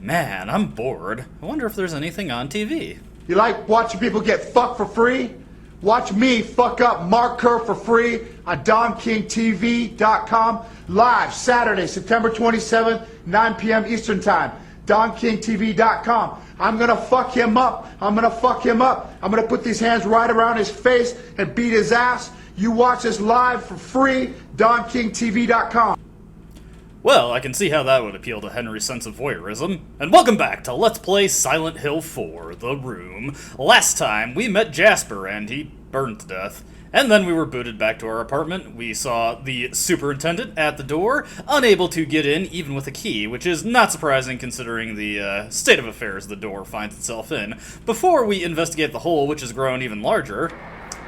Man, I'm bored. I wonder if there's anything on TV. You like watching people get fucked for free? Watch me fuck up Mark Kerr for free on DonKingTV.com live Saturday, September 27th, 9 p.m. Eastern Time. DonKingTV.com. I'm gonna fuck him up. I'm gonna put these hands right around his face and beat his ass. You watch this live for free, DonKingTV.com. Well, I can see how that would appeal to Henry's sense of voyeurism. And welcome back to Let's Play Silent Hill 4, The Room. Last time, we met Jasper and he burned to death. And then we were booted back to our apartment. We saw the superintendent at the door, unable to get in even with a key, which is not surprising considering the state of affairs the door finds itself in. Before we investigate the hole, which has grown even larger,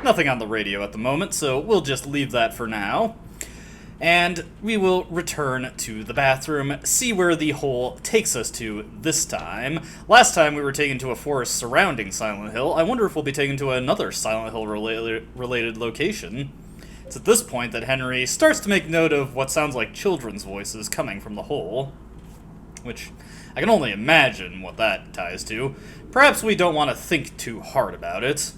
nothing on the radio at the moment, so we'll just leave that for now. And we will return to the bathroom, see where the hole takes us to this time. Last time we were taken to a forest surrounding Silent Hill. I wonder if we'll be taken to another Silent Hill related location. It's at this point that Henry starts to make note of what sounds like children's voices coming from the hole, which I can only imagine what that ties to. Perhaps we don't want to think too hard about it.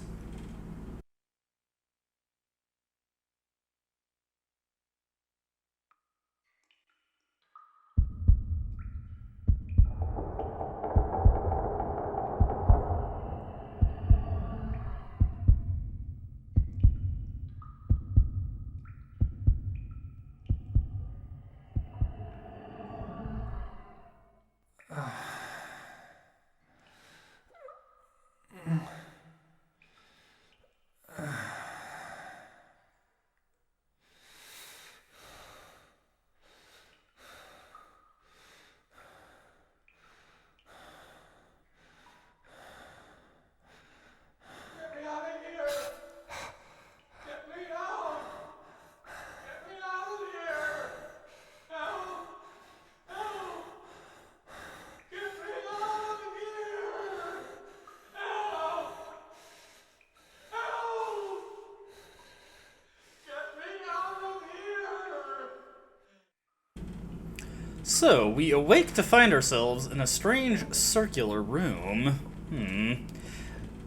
So, we awake to find ourselves in a strange circular room. Can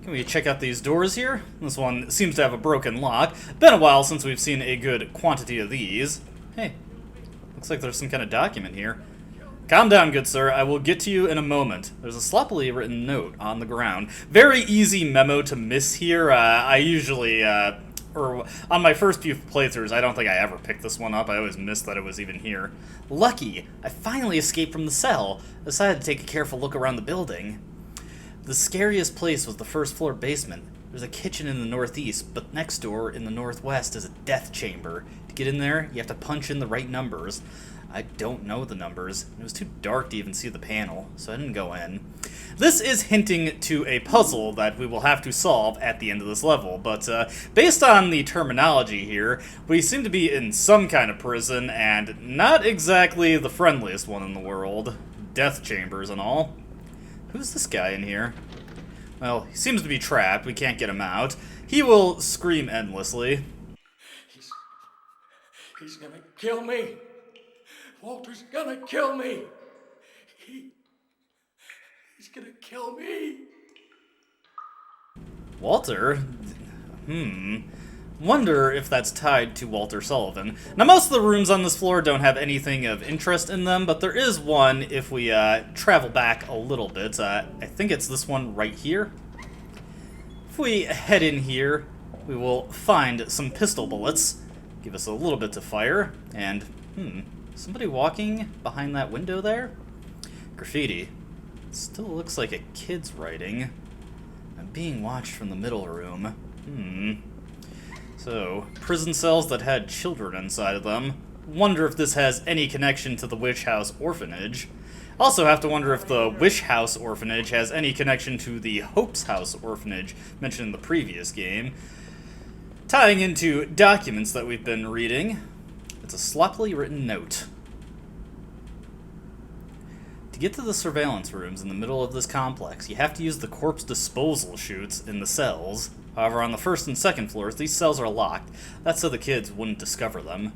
we check out these doors here? This one seems to have a broken lock. Been a while since we've seen a good quantity of these. Hey, looks like there's some kind of document here. Calm down, good sir. I will get to you in a moment. There's a sloppily written note on the ground. Very easy memo to miss here. I usually, or on my first few playthroughs, I don't think I ever picked this one up. I always missed that it was even here. Lucky, I finally escaped from the cell. I decided to take a careful look around the building. The scariest place was the first floor basement. There's a kitchen in the northeast, but next door in the northwest is a death chamber. To get in there, you have to punch in the right numbers. I don't know the numbers. It was too dark to even see the panel, so I didn't go in. This is hinting to a puzzle that we will have to solve at the end of this level, but based on the terminology here, we seem to be in some kind of prison, and not exactly the friendliest one in the world. Death chambers and all. Who's this guy in here? Well, he seems to be trapped. We can't get him out. He will scream endlessly. He's gonna kill me. Walter's gonna kill me. He's gonna kill me. Walter? Wonder if that's tied to Walter Sullivan. Now, most of the rooms on this floor don't have anything of interest in them, but there is one if we travel back a little bit. I think it's this one right here. If we head in here, we will find some pistol bullets. Give us a little bit to fire, and, somebody walking behind that window there? Graffiti. Still looks like a kid's writing. I'm being watched from the middle room. So, prison cells that had children inside of them. Wonder if this has any connection to the Witch House Orphanage. Also have to wonder if the Wish House Orphanage has any connection to the Hope's House Orphanage mentioned in the previous game. Tying into documents that we've been reading, it's a sloppily written note. To get to the surveillance rooms in the middle of this complex, you have to use the corpse disposal chutes in the cells. However, on the first and second floors, these cells are locked. That's so the kids wouldn't discover them.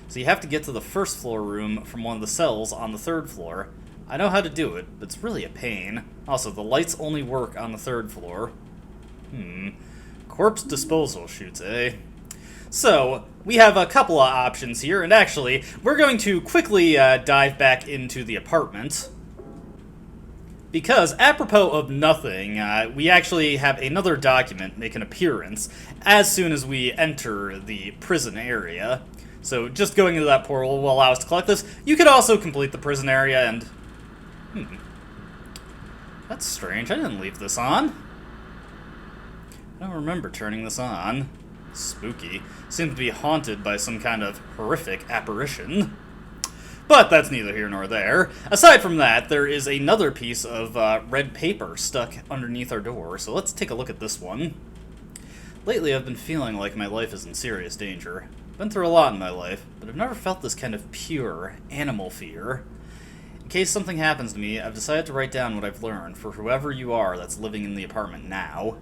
So you have to get to the first floor room from one of the cells on the third floor. I know how to do it, but it's really a pain. Also, the lights only work on the 3rd floor. Corpse disposal chutes, eh? So, we have a couple of options here, and actually, we're going to quickly dive back into the apartment. Because, apropos of nothing, we actually have another document make an appearance as soon as we enter the prison area. So, just going into that portal will allow us to collect this. You could also complete the prison area and... That's strange, I didn't leave this on. I don't remember turning this on. Spooky. Seems to be haunted by some kind of horrific apparition. But that's neither here nor there. Aside from that, there is another piece of red paper stuck underneath our door, so let's take a look at this one. Lately, I've been feeling like my life is in serious danger. Been through a lot in my life, but I've never felt this kind of pure animal fear. In case something happens to me, I've decided to write down what I've learned for whoever you are that's living in the apartment now.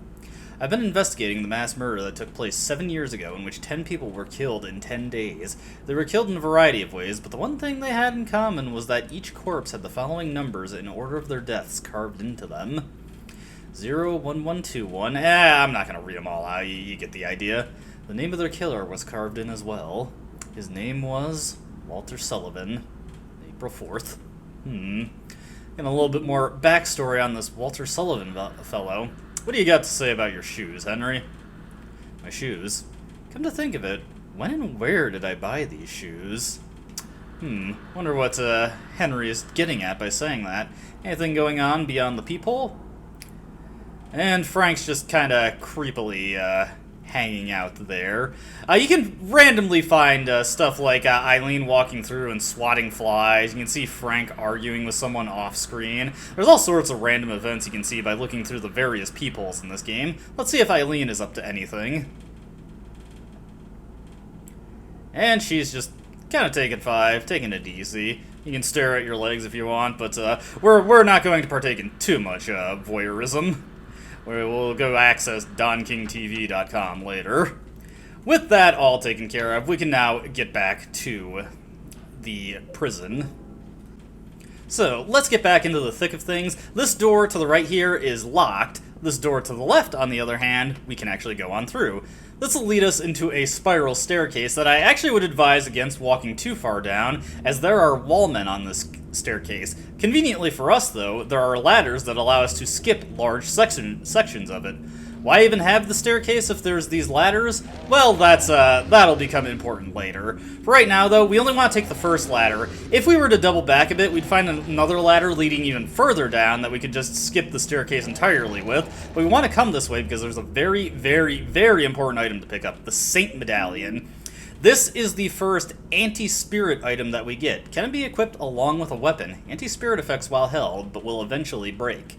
I've been investigating the mass murder that took place 7 years ago in which 10 people were killed in 10 days. They were killed in a variety of ways, but the one thing they had in common was that each corpse had the following numbers in order of their deaths carved into them. 01121. I'm not going to read them all out, you get the idea. The name of their killer was carved in as well. His name was Walter Sullivan. April 4th. And a little bit more backstory on this Walter Sullivan fellow. What do you got to say about your shoes, Henry? My shoes? Come to think of it, when and where did I buy these shoes? Wonder what Henry is getting at by saying that. Anything going on beyond the peephole? And Frank's just kind of creepily hanging out there. You can randomly find stuff like Eileen walking through and swatting flies. You can see Frank arguing with someone off screen. There's all sorts of random events you can see by looking through the various peepholes in this game. Let's see if Eileen is up to anything. And she's just kind of taking 5, taking it easy. You can stare at your legs if you want, but we're not going to partake in too much voyeurism. We'll go access DonKingTV.com later. With that all taken care of, we can now get back to the prison. So, let's get back into the thick of things. This door to the right here is locked. This door to the left, on the other hand, we can actually go on through. This will lead us into a spiral staircase that I actually would advise against walking too far down, as there are wallmen on this staircase. Conveniently for us, though, there are ladders that allow us to skip large sections of it. Why even have the staircase if there's these ladders? Well, that'll become important later. For right now, though, we only want to take the first ladder. If we were to double back a bit, we'd find another ladder leading even further down that we could just skip the staircase entirely with. But we want to come this way because there's a very, very, very important item to pick up, the Saint Medallion. This is the first anti-spirit item that we get. Can it be equipped along with a weapon? Anti-spirit effects while held, but will eventually break.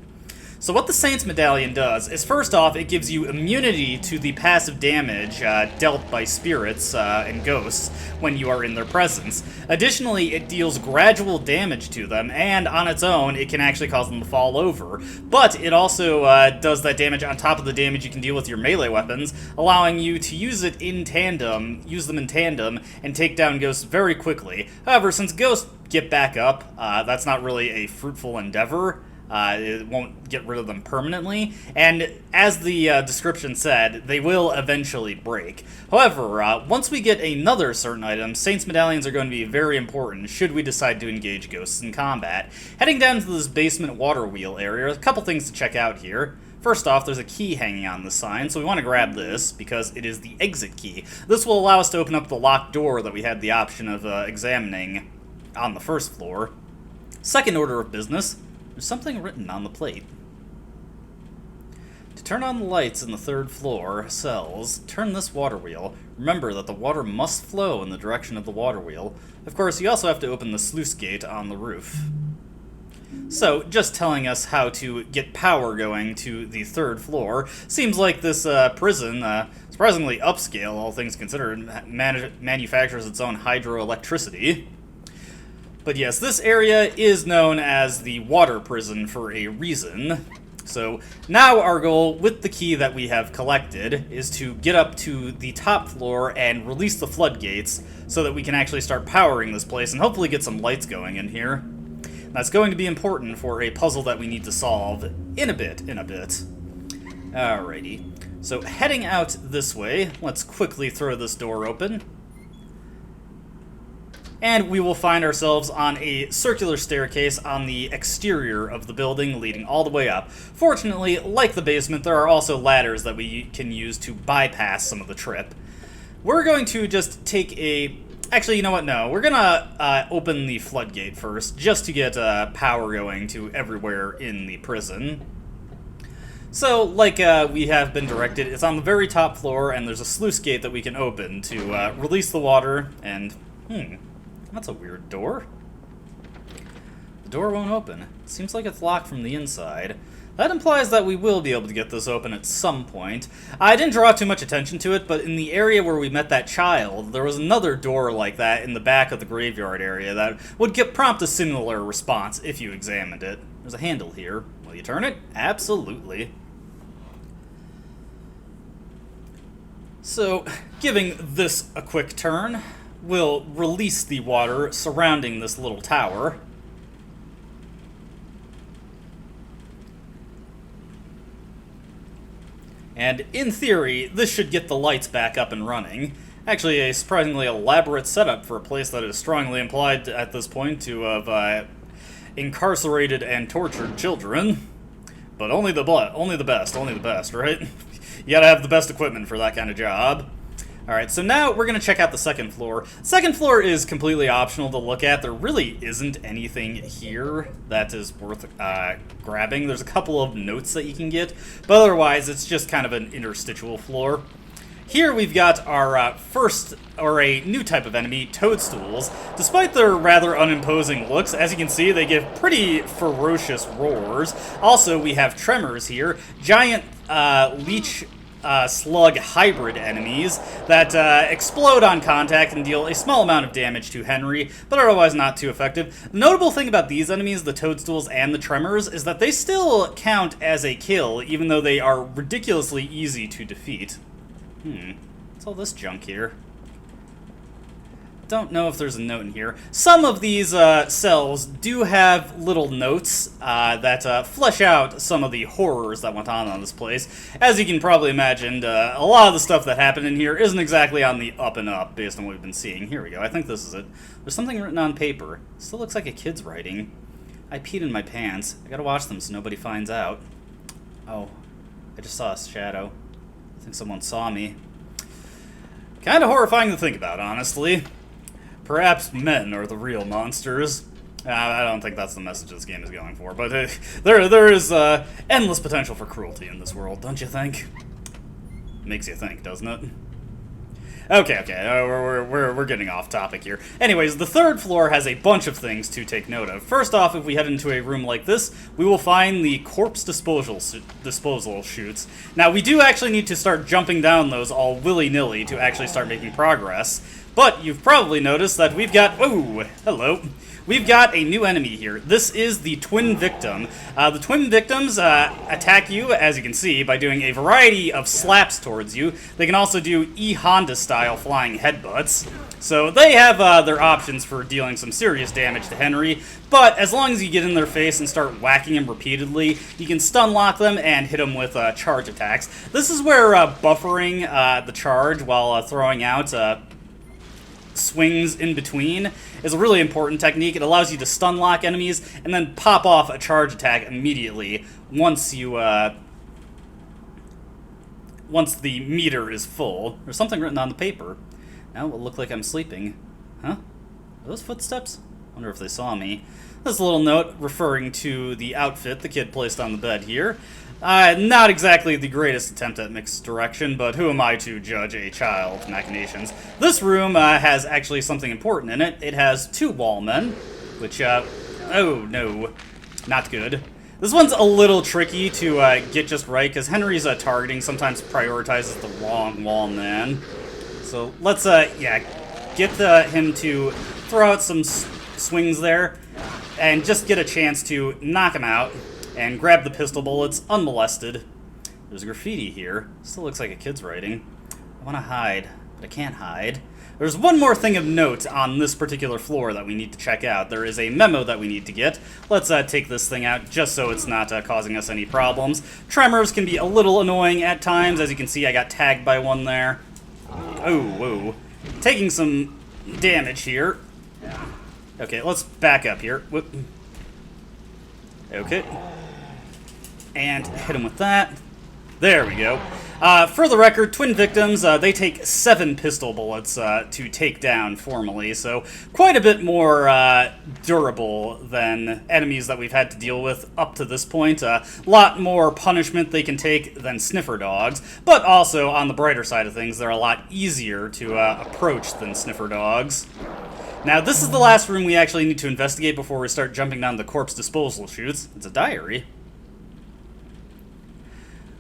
So what the Saint's Medallion does is, first off, it gives you immunity to the passive damage dealt by spirits and ghosts when you are in their presence. Additionally, it deals gradual damage to them, and on its own, it can actually cause them to fall over. But it also does that damage on top of the damage you can deal with your melee weapons, allowing you to use them in tandem, and take down ghosts very quickly. However, since ghosts get back up, that's not really a fruitful endeavor. It won't get rid of them permanently, and as the description said, they will eventually break. However, once we get another certain item, Saints Medallions are going to be very important should we decide to engage ghosts in combat. Heading down to this basement water wheel area, a couple things to check out here. First off, there's a key hanging on the sign, so we want to grab this, because it is the exit key. This will allow us to open up the locked door that we had the option of examining on the first floor. Second order of business, there's something written on the plate. To turn on the lights in the 3rd floor cells, turn this water wheel. Remember that the water must flow in the direction of the water wheel. Of course, you also have to open the sluice gate on the roof. So, just telling us how to get power going to the 3rd floor. Seems like this prison, surprisingly upscale, all things considered, manufactures its own hydroelectricity. But yes, this area is known as the water prison for a reason. So now our goal with the key that we have collected is to get up to the top floor and release the floodgates so that we can actually start powering this place and hopefully get some lights going in here. That's going to be important for a puzzle that we need to solve in a bit. Alrighty. So heading out this way, let's quickly throw this door open. And we will find ourselves on a circular staircase on the exterior of the building, leading all the way up. Fortunately, like the basement, there are also ladders that we can use to bypass some of the trip. We're going to just take a... Actually, you know what? No. We're going to open the floodgate first, just to get power going to everywhere in the prison. So, like we have been directed, it's on the very top floor, and there's a sluice gate that we can open to release the water, and... That's a weird door. The door won't open. It seems like it's locked from the inside. That implies that we will be able to get this open at some point. I didn't draw too much attention to it, but in the area where we met that child, there was another door like that in the back of the graveyard area that would prompt a similar response if you examined it. There's a handle here. Will you turn it? Absolutely. So, giving this a quick turn, we'll release the water surrounding this little tower. And in theory, this should get the lights back up and running. Actually, a surprisingly elaborate setup for a place that is strongly implied at this point to have incarcerated and tortured children. But only the best, right? You gotta have the best equipment for that kind of job. Alright, so now we're going to check out the second floor. Second floor is completely optional to look at. There really isn't anything here that is worth grabbing. There's a couple of notes that you can get, but otherwise it's just kind of an interstitial floor. Here we've got our a new type of enemy, toadstools. Despite their rather unimposing looks, as you can see, they give pretty ferocious roars. Also, we have tremors here, giant leech slug hybrid enemies that explode on contact and deal a small amount of damage to Henry, but are otherwise not too effective. The notable thing about these enemies, the toadstools and the tremors, is that they still count as a kill, even though they are ridiculously easy to defeat. What's all this junk here? Don't know if there's a note in here. Some of these cells do have little notes that flesh out some of the horrors that went on this place. As you can probably imagine, a lot of the stuff that happened in here isn't exactly on the up and up based on what we've been seeing. Here we go. I think this is it. There's something written on paper. Still looks like a kid's writing. I peed in my pants. I gotta watch them so nobody finds out. Oh, I just saw a shadow. I think someone saw me. Kinda horrifying to think about, honestly. Perhaps men are the real monsters. I don't think that's the message this game is going for, but there is endless potential for cruelty in this world, don't you think? Makes you think, doesn't it? Okay, we're getting off topic here. Anyways, the third floor has a bunch of things to take note of. First off, if we head into a room like this, we will find the corpse disposal chutes. Now, we do actually need to start jumping down those all willy-nilly to actually start making progress. But you've probably noticed that we've got... Oh, hello. We've got a new enemy here. This is the Twin Victim. The Twin Victims attack you, as you can see, by doing a variety of slaps towards you. They can also do E-Honda-style flying headbutts. So they have their options for dealing some serious damage to Henry, but as long as you get in their face and start whacking him repeatedly, you can stun lock them and hit them with charge attacks. This is where buffering the charge while throwing out... swings in between is a really important technique. It allows you to stun lock enemies and then pop off a charge attack immediately once you once the meter is full. There's something written on the paper. Now it will look like I'm sleeping. Huh? Are those footsteps? I wonder if they saw me. This little note referring to the outfit the kid placed on the bed here. Not exactly the greatest attempt at mixed direction, but who am I to judge a child's machinations? This room has actually something important in it. It has 2 wall men, which, oh no, not good. This one's a little tricky to get just right, because Henry's targeting sometimes prioritizes the wrong wall man. So let's, get him to throw out some swings there, and just get a chance to knock him out. And grab the pistol bullets unmolested. There's graffiti here. Still looks like a kid's writing. I want to hide, but I can't hide. There's one more thing of note on this particular floor that we need to check out. There is a memo that we need to get. Let's take this thing out just so it's not causing us any problems. Tremors can be a little annoying at times. As you can see, I got tagged by one there. Oh, whoa. Taking some damage here. Okay, let's back up here. Whoop. Okay. And hit him with that. There we go. For the record, twin victims, they take 7 pistol bullets to take down formally, so quite a bit more durable than enemies that we've had to deal with up to this point. A lot more punishment they can take than sniffer dogs, but also, on the brighter side of things, they're a lot easier to approach than sniffer dogs. Now, this is the last room we actually need to investigate before we start jumping down the corpse disposal chutes. It's a diary.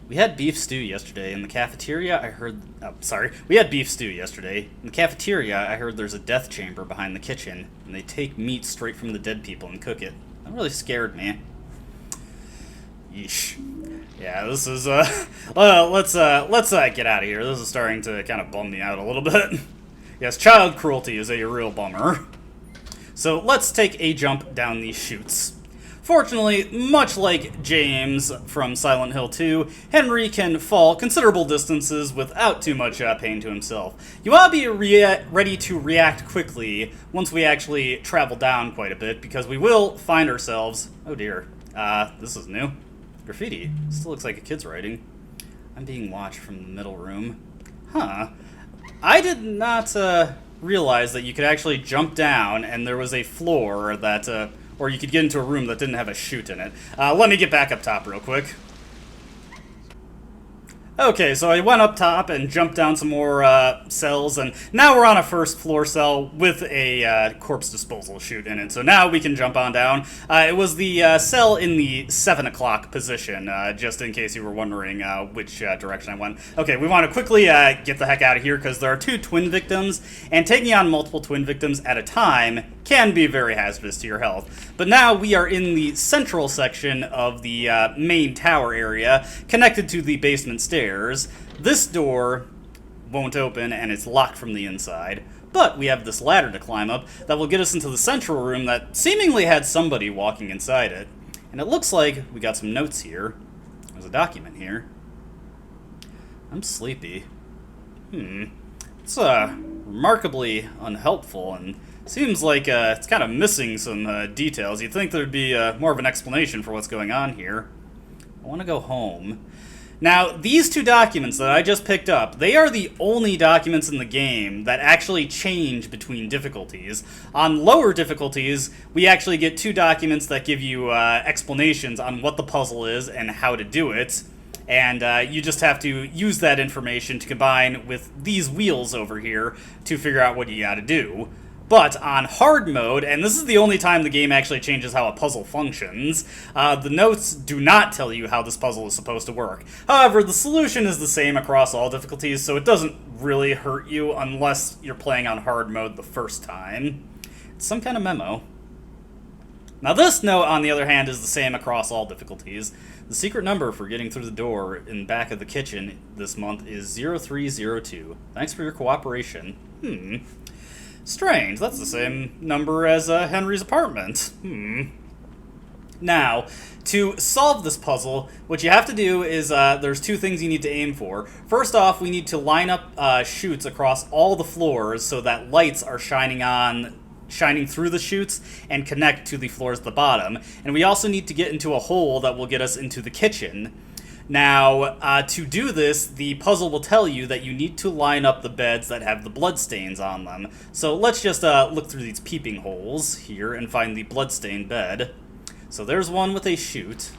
We had beef stew yesterday in the cafeteria. I heard... Oh, sorry. We had beef stew yesterday. In the cafeteria, I heard there's a death chamber behind the kitchen, and they take meat straight from the dead people and cook it. That really scared me. Yeesh. Yeah, this is, let's get out of here. This is starting to kind of bum me out a little bit. Yes, child cruelty is a real bummer. So let's take a jump down these chutes. Fortunately, much like James from Silent Hill 2, Henry can fall considerable distances without too much pain to himself. You ought to be ready to react quickly once we actually travel down quite a bit, because we will find ourselves... Oh dear, this is new. Graffiti. Still looks like a kid's writing. I'm being watched from the middle room. Huh. I did not realize that you could actually jump down and there was a floor that... or you could get into a room that didn't have a chute in it. Let me get back up top real quick. Okay, so I went up top and jumped down some more cells, and now we're on a first floor cell with a corpse disposal chute in it. So now we can jump on down. It was the cell in the 7 o'clock position, just in case you were wondering which direction I went. Okay, we want to quickly get the heck out of here because there are 2 twin victims, and taking on multiple twin victims at a time can be very hazardous to your health. But now we are in the central section of the main tower area, connected to the basement stairs. This door won't open and it's locked from the inside, but we have this ladder to climb up that will get us into the central room that seemingly had somebody walking inside it. And it looks like we got some notes here. There's a document here. I'm sleepy. It's remarkably unhelpful and seems like it's kind of missing some details. You'd think there'd be more of an explanation for what's going on here. I want to go home. Now, these 2 documents that I just picked up, they are the only documents in the game that actually change between difficulties. On lower difficulties, we actually get 2 documents that give you explanations on what the puzzle is and how to do it. And you just have to use that information to combine with these wheels over here to figure out what you gotta do. But on hard mode, and this is the only time the game actually changes how a puzzle functions, the notes do not tell you how this puzzle is supposed to work. However, the solution is the same across all difficulties, so it doesn't really hurt you unless you're playing on hard mode the first time. It's some kind of memo. Now this note, on the other hand, is the same across all difficulties. The secret number for getting through the door in back of the kitchen this month is 0302. Thanks for your cooperation. Strange, that's the same number as Henry's apartment. Now, to solve this puzzle, what you have to do is, there's 2 things you need to aim for. First off, we need to line up chutes across all the floors so that lights are shining through the chutes and connect to the floors at the bottom. And we also need to get into a hole that will get us into the kitchen. Now, to do this, the puzzle will tell you that you need to line up the beds that have the bloodstains on them. So let's just look through these peeping holes here and find the bloodstained bed. So there's one with a chute.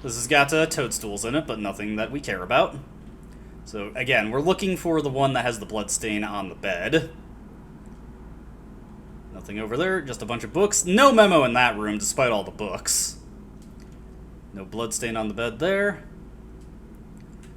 This has got toadstools in it, but nothing that we care about. So again, we're looking for the one that has the bloodstain on the bed. Nothing over there, just a bunch of books. No memo in that room, despite all the books. No bloodstain on the bed there.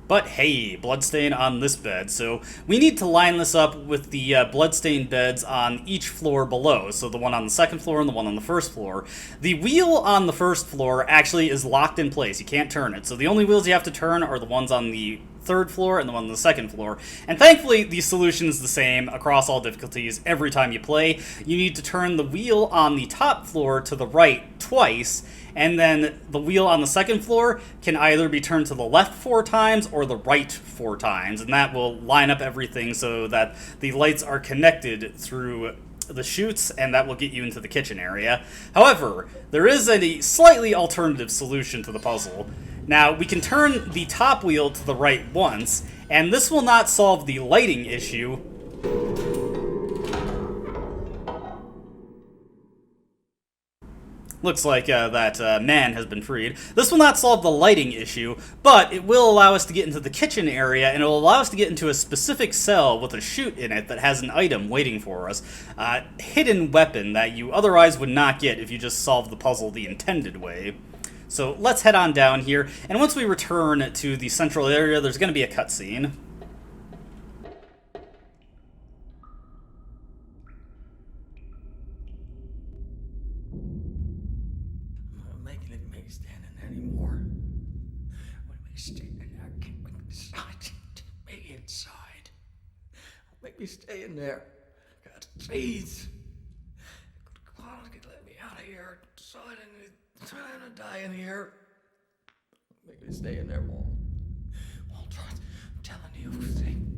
But hey, bloodstain on this bed, so we need to line this up with the bloodstained beds on each floor below, so the one on the second floor and the one on the first floor. The wheel on the first floor actually is locked in place, you can't turn it, so the only wheels you have to turn are the ones on the third floor and the one on the second floor. And thankfully, the solution is the same across all difficulties every time you play. You need to turn the wheel on the top floor to the right twice, and then the wheel on the second floor can either be turned to the left 4 times or the right 4 times, and that will line up everything so that the lights are connected through the chutes, and that will get you into the kitchen area. However, there is a slightly alternative solution to the puzzle. Now, we can turn the top wheel to the right once, and this will not solve the lighting issue. Looks like that man has been freed. This will not solve the lighting issue, but it will allow us to get into the kitchen area, and it will allow us to get into a specific cell with a chute in it that has an item waiting for us. Hidden weapon that you otherwise would not get if you just solved the puzzle the intended way. So let's head on down here, and once we return to the central area, there's going to be a cutscene. Making it make standing anymore. When they stay in there, I can't make me inside. Take me inside. Make me stay in there. God, please. Come on, let me out of here. So I didn't die in here. Make me stay in there, Walt. Walter, I'm telling you,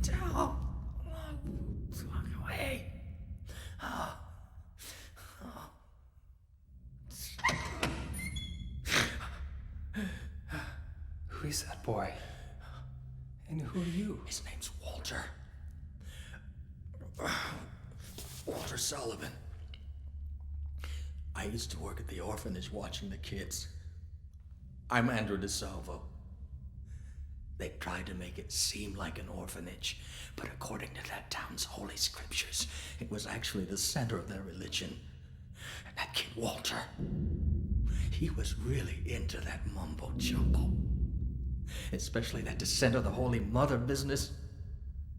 tell. Walk away. Who is that boy? And who are you? His name's Walter. Walter Sullivan. I used to work at the orphanage watching the kids. I'm Andrew DeSalvo. They tried to make it seem like an orphanage, but according to that town's holy scriptures, it was actually the center of their religion. And that kid Walter, he was really into that mumbo jumbo. Especially that descent of the Holy Mother business.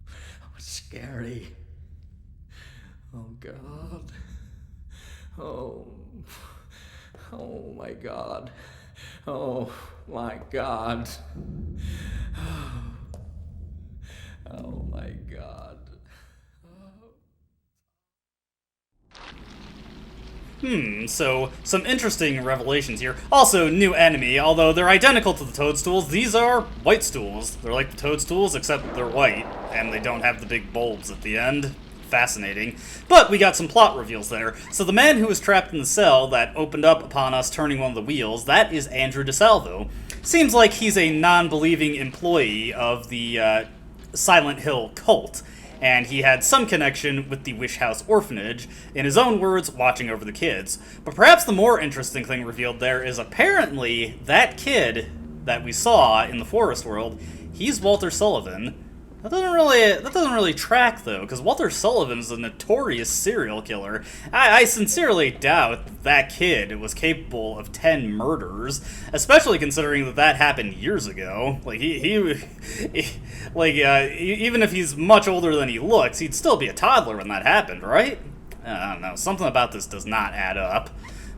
It was scary. Oh, God. Oh my God. Oh, my God. Oh, my God. So some interesting revelations here. Also, new enemy, although they're identical to the toadstools. These are white stools. They're like the toadstools, except they're white, and they don't have the big bulbs at the end. Fascinating. But we got some plot reveals there. So the man who was trapped in the cell that opened up upon us turning one of the wheels, that is Andrew DeSalvo. Seems like he's a non-believing employee of the Silent Hill cult, and he had some connection with the Wish House orphanage, in his own words, watching over the kids. But perhaps the more interesting thing revealed there is apparently that kid that we saw in the forest world, he's Walter Sullivan. That doesn't really track, though, because Walter Sullivan's a notorious serial killer. I sincerely doubt that kid was capable of 10 murders, especially considering that happened years ago. Like, even if he's much older than he looks, he'd still be a toddler when that happened, right? I don't know, something about this does not add up.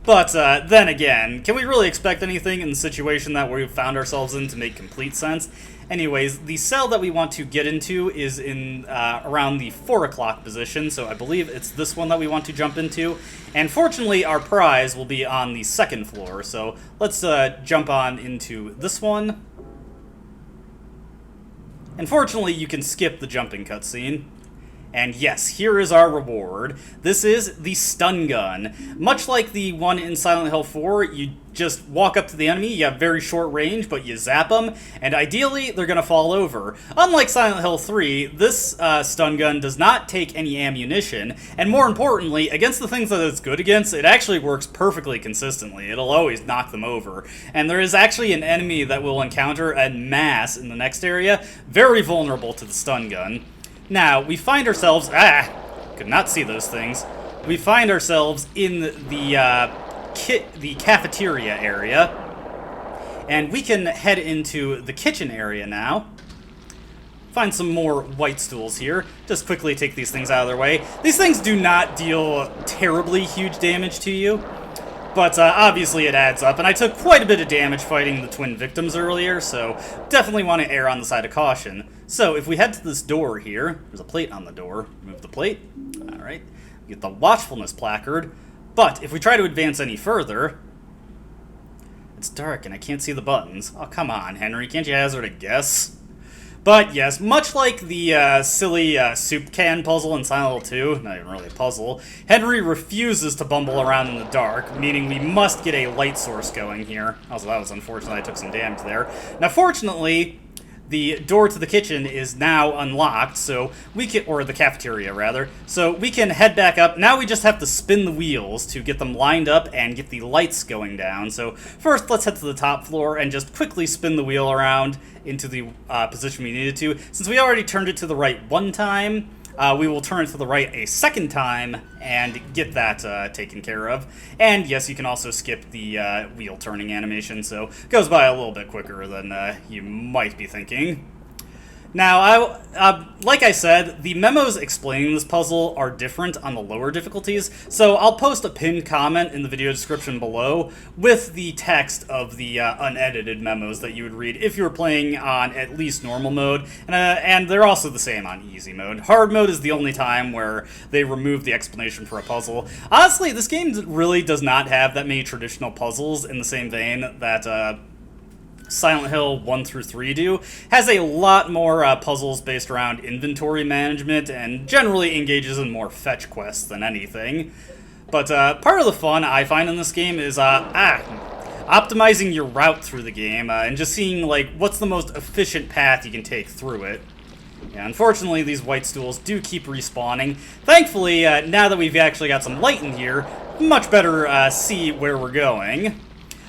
But then again, can we really expect anything in the situation that we found ourselves in to make complete sense? Anyways, the cell that we want to get into is in around the 4 o'clock position, so I believe it's this one that we want to jump into. And fortunately, our prize will be on the 2nd floor, so let's jump on into this one. And fortunately, you can skip the jumping cutscene. And yes, here is our reward. This is the stun gun. Much like the one in Silent Hill 4, you just walk up to the enemy, you have very short range, but you zap them, and ideally, they're gonna fall over. Unlike Silent Hill 3, this stun gun does not take any ammunition, and more importantly, against the things that it's good against, it actually works perfectly consistently. It'll always knock them over. And there is actually an enemy that we'll encounter en masse in the next area, very vulnerable to the stun gun. Now, we find ourselves... could not see those things. We find ourselves in the cafeteria area, and we can head into the kitchen area now. find some more white stools here. Just quickly take these things out of their way. These things do not deal terribly huge damage to you, but obviously it adds up, and I took quite a bit of damage fighting the twin victims earlier, so definitely want to err on the side of caution. So if we head to this door here, there's a plate on the door. Remove the plate. Alright. Get the watchfulness placard. But if we try to advance any further, it's dark and I can't see the buttons. Oh, come on, Henry. Can't you hazard a guess? But yes, much like the silly soup can puzzle in Silent Hill 2, not even really a puzzle, Henry refuses to bumble around in the dark, meaning we must get a light source going here. Also, that was unfortunate. I took some damage there. Now, fortunately, the door to the kitchen is now unlocked, so we can, or the cafeteria rather, so we can head back up. Now we just have to spin the wheels to get them lined up and get the lights going down. So first, let's head to the top floor and just quickly spin the wheel around into the position we needed to. Since we already turned it to the right one time, we will turn it to the right a second time and get that taken care of. And yes, you can also skip the wheel turning animation, so it goes by a little bit quicker than you might be thinking. Now, like I said, the memos explaining this puzzle are different on the lower difficulties, so I'll post a pinned comment in the video description below with the text of the unedited memos that you would read if you were playing on at least normal mode, and they're also the same on easy mode. Hard mode is the only time where they remove the explanation for a puzzle. Honestly, this game really does not have that many traditional puzzles in the same vein that Silent Hill 1 through 3 do. Has a lot more puzzles based around inventory management and generally engages in more fetch quests than anything. But part of the fun I find in this game is optimizing your route through the game and just seeing like what's the most efficient path you can take through it. Yeah, unfortunately, these white stools do keep respawning. Thankfully, now that we've actually got some light in here, much better see where we're going.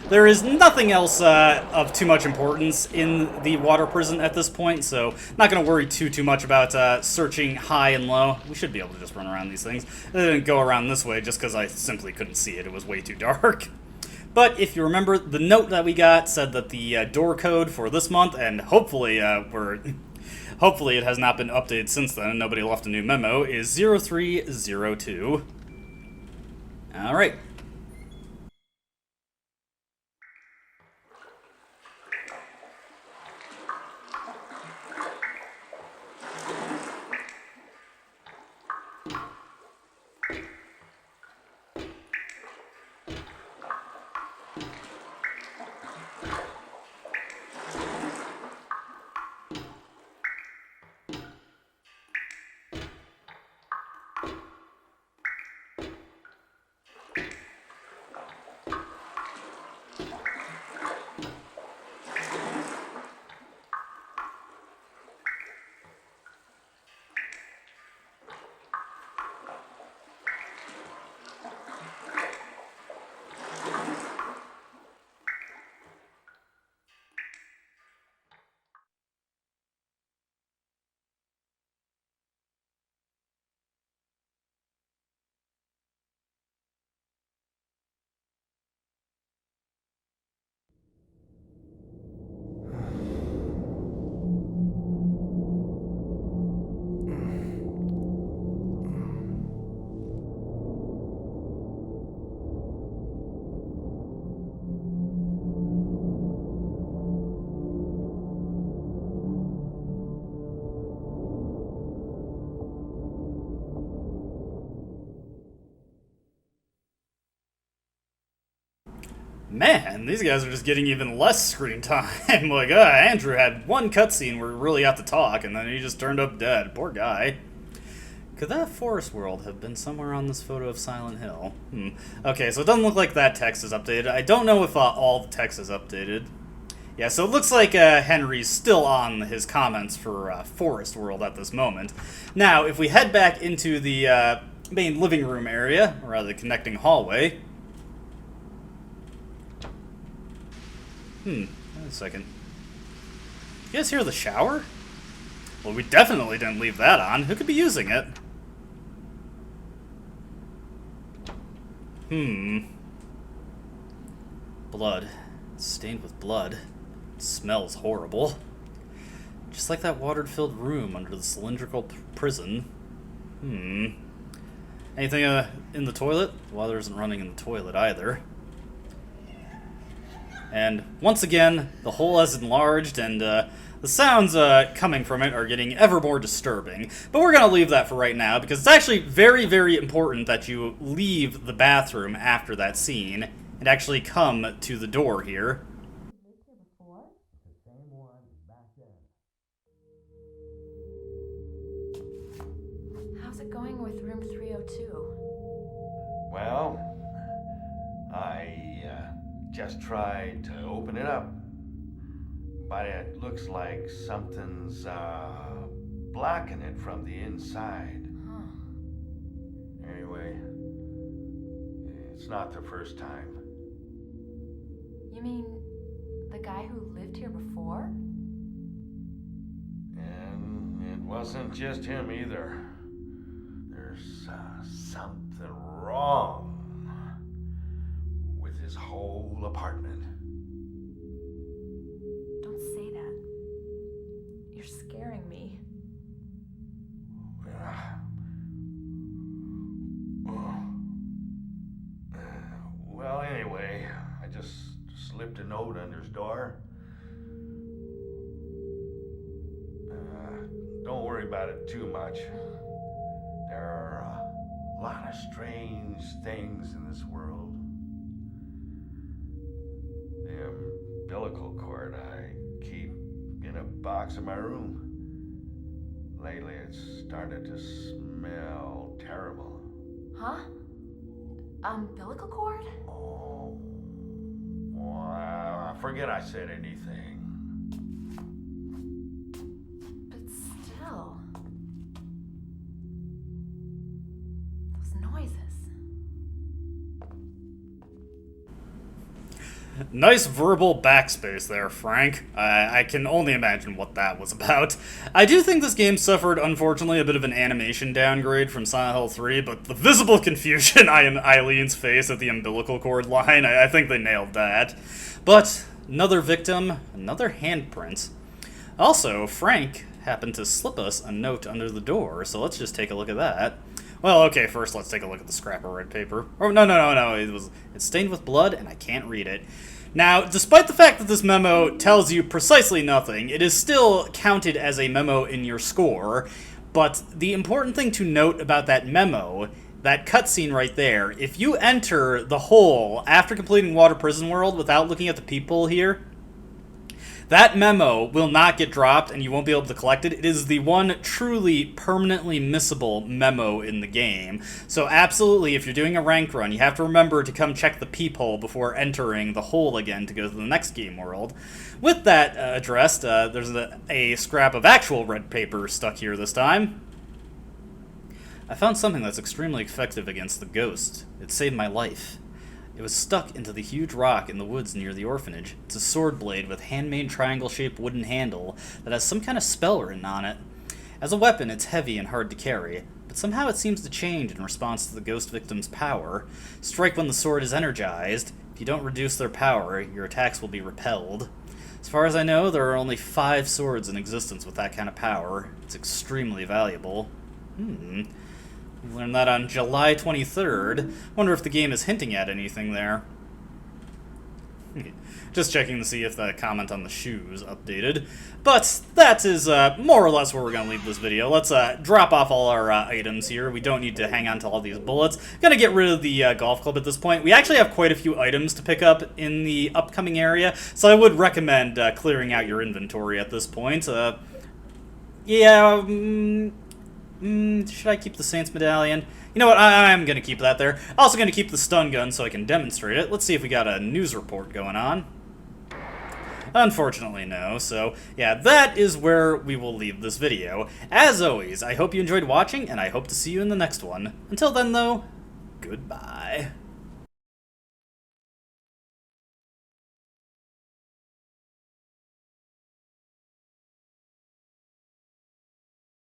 There is nothing else of too much importance in the water prison at this point, so not going to worry too much about searching high and low. We should be able to just run around these things. I didn't go around this way just because I simply couldn't see it. It was way too dark. But if you remember, the note that we got said that the door code for this month, and hopefully hopefully it has not been updated since then and nobody left a new memo, is 0302. All right. Man, these guys are just getting even less screen time. Like, Andrew had one cutscene where we really have to talk, and then he just turned up dead. Poor guy. Could that forest world have been somewhere on this photo of Silent Hill? Okay, so it doesn't look like that text is updated. I don't know if all the text is updated. Yeah, so it looks like Henry's still on his comments for Forest World at this moment. Now, if we head back into the main living room area, or rather the connecting hallway. Wait a second. You guys hear the shower? Well, we definitely didn't leave that on. Who could be using it? Blood. It's stained with blood. It smells horrible. Just like that water-filled room under the cylindrical prison. Anything in the toilet? Water isn't running in the toilet either. And once again, the hole has enlarged, and the sounds coming from it are getting ever more disturbing. But we're going to leave that for right now, because it's actually very, very important that you leave the bathroom after that scene and actually come to the door here. How's it going with room 302? Well, I just tried to open it up, but it looks like something's blocking it from the inside. Huh. Anyway, it's not the first time. You mean the guy who lived here before? And it wasn't just him either. There's something wrong with his whole apartment. Don't say that. You're scaring me. Well, anyway, I just slipped a note under his door. Don't worry about it too much. There are a lot of strange things in this world. The umbilical cord I keep in a box in my room. Lately it's started to smell terrible. Huh? Umbilical cord? Oh, well, I forget I said anything. But still. Those noises. Nice verbal backspace there, Frank. I can only imagine what that was about. I do think this game suffered, unfortunately, a bit of an animation downgrade from Silent Hill 3, but the visible confusion in Eileen's face at the umbilical cord line, I think they nailed that. But another victim, another handprint. Also, Frank happened to slip us a note under the door, so let's just take a look at that. Well, okay, first let's take a look at the scrap of red paper. Oh, no, it's stained with blood, and I can't read it. Now, despite the fact that this memo tells you precisely nothing, it is still counted as a memo in your score, but the important thing to note about that memo, that cutscene right there, if you enter the hole after completing Water Prison World without looking at the peephole here, that memo will not get dropped, and you won't be able to collect it. It is the one truly permanently missable memo in the game. So absolutely, if you're doing a rank run, you have to remember to come check the peephole before entering the hole again to go to the next game world. With that addressed, there's a scrap of actual red paper stuck here this time. I found something that's extremely effective against the ghost. It saved my life. It was stuck into the huge rock in the woods near the orphanage. It's a sword blade with handmade triangle-shaped wooden handle that has some kind of spell written on it. As a weapon, it's heavy and hard to carry, but somehow it seems to change in response to the ghost victim's power. Strike when the sword is energized. If you don't reduce their power, your attacks will be repelled. As far as I know, there are only 5 swords in existence with that kind of power. It's extremely valuable. We learned that on July 23rd. Wonder if the game is hinting at anything there. Just checking to see if the comment on the shoes updated. But that is more or less where we're going to leave this video. Let's drop off all our items here. We don't need to hang on to all these bullets. Gonna get rid of the golf club at this point. We actually have quite a few items to pick up in the upcoming area, so I would recommend clearing out your inventory at this point. Should I keep the Saints Medallion? You know what, I'm going to keep that there. Also going to keep the stun gun so I can demonstrate it. Let's see if we got a news report going on. Unfortunately, no. So, yeah, that is where we will leave this video. As always, I hope you enjoyed watching, and I hope to see you in the next one. Until then, though, goodbye.